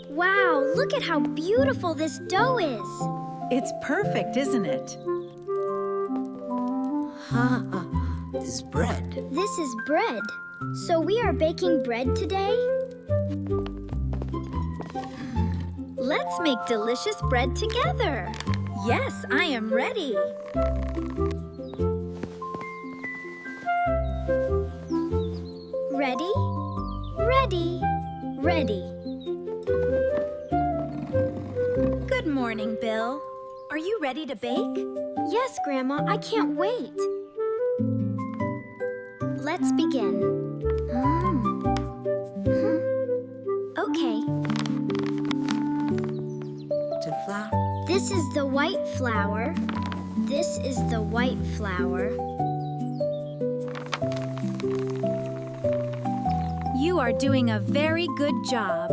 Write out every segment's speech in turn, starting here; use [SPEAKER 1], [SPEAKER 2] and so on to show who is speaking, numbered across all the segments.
[SPEAKER 1] Wow, look at how beautiful this dough is.
[SPEAKER 2] It's perfect, isn't it?
[SPEAKER 3] This is bread.
[SPEAKER 1] This is bread. So we are baking bread today?
[SPEAKER 4] Let's make delicious bread together. Yes, I am ready.
[SPEAKER 1] Ready? Ready? Ready.
[SPEAKER 4] Good morning, Bill. Are you ready to bake?
[SPEAKER 1] Yes, Grandma, I can't wait. Let's begin. Okay.
[SPEAKER 3] To flour.
[SPEAKER 1] This is the white flour. This is the white flour.
[SPEAKER 4] You are doing a very good job.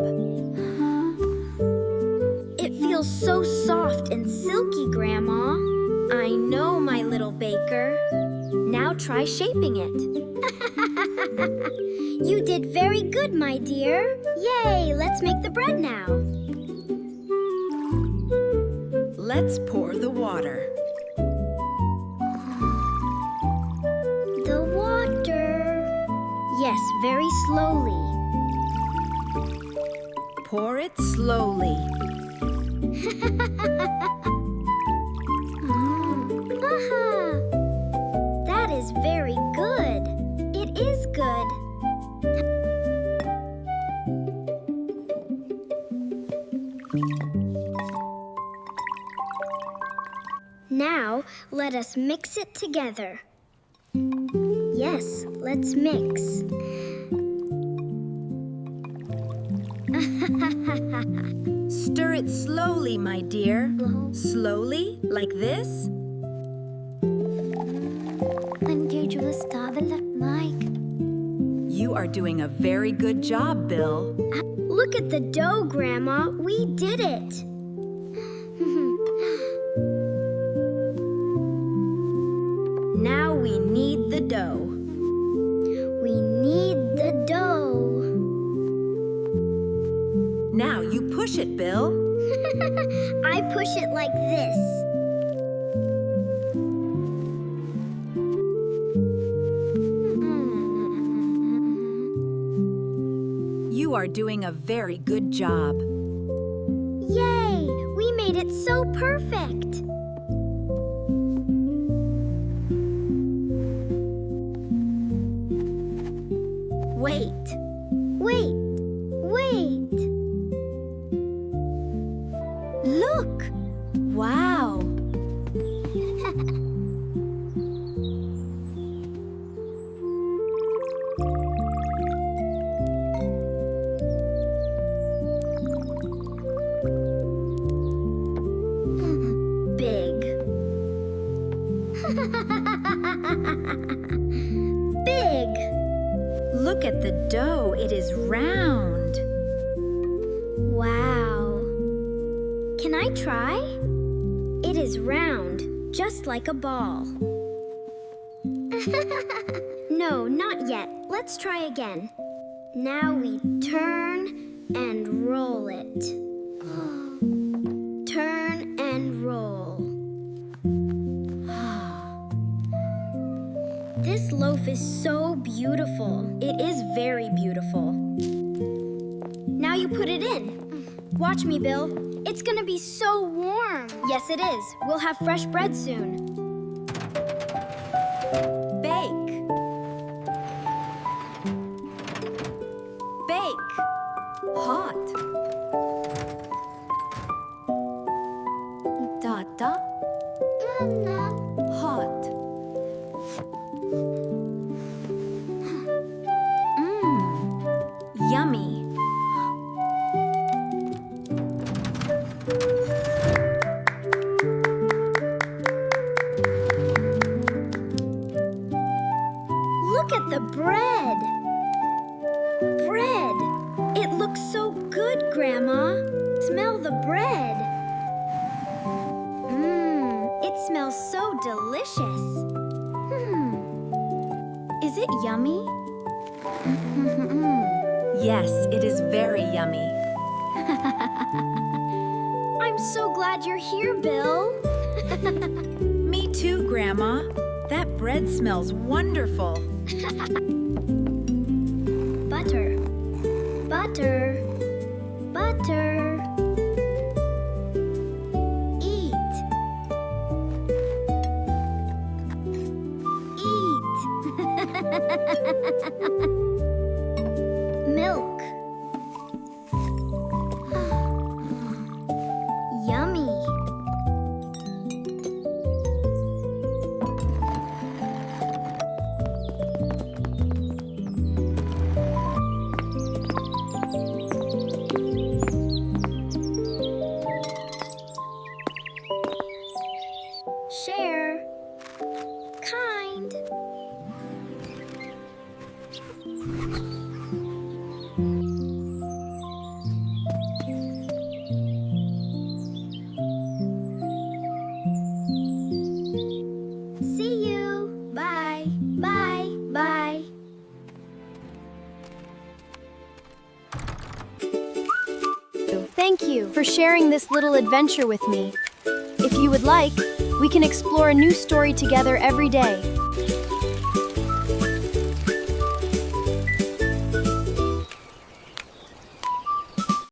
[SPEAKER 1] It feels so soft and silky, Grandma. I know, my little baker. Now try shaping it. You did very good, my dear. Yay, let's make the bread now.
[SPEAKER 2] Let's pour the water.
[SPEAKER 1] The water. Yes, very slowly.
[SPEAKER 2] Pour it slowly.
[SPEAKER 1] That is very good. It is good. Now, let us mix it together. Yes, let's mix.
[SPEAKER 4] Stir it slowly, my dear. Slowly, like this. You are doing a very good job, Bill.
[SPEAKER 1] Look at the dough, Grandma. We did it.
[SPEAKER 4] Now we knead the dough.
[SPEAKER 1] We knead the dough.
[SPEAKER 4] Now you push it, Bill.
[SPEAKER 1] I push it like this.
[SPEAKER 4] You are doing a very good job.
[SPEAKER 1] Yay! We made it so perfect.
[SPEAKER 4] Wait.
[SPEAKER 1] Wait. Wait.
[SPEAKER 4] Look! Wow!
[SPEAKER 1] Big. Big.
[SPEAKER 4] Look at the dough. It is round.
[SPEAKER 1] Wow. Can I try? It is round, just like a ball. No, not yet. Let's try again. Now we turn and roll it. Turn and roll. This loaf is so beautiful.
[SPEAKER 4] It is very beautiful.
[SPEAKER 1] Now you put it in. Watch me, Bill. It's gonna be so warm. Yes, it is. We'll have fresh bread soon.
[SPEAKER 4] Bake. Bake. Hot. Da. Hot. Yummy.
[SPEAKER 1] Look at the bread. Bread. It looks so good, Grandma. Smell the bread. It smells so delicious.
[SPEAKER 4] Is it yummy?
[SPEAKER 2] Yes, it is very yummy.
[SPEAKER 1] I'm so glad you're here, Bill.
[SPEAKER 2] Me too, Grandma. That bread smells wonderful.
[SPEAKER 1] Butter, butter, butter. Eat, eat. Milk. Yummy. Share. Kind. See you. Bye. Bye. Bye.
[SPEAKER 5] Thank you for sharing this little adventure with me. If you would like, we can explore a new story together every day.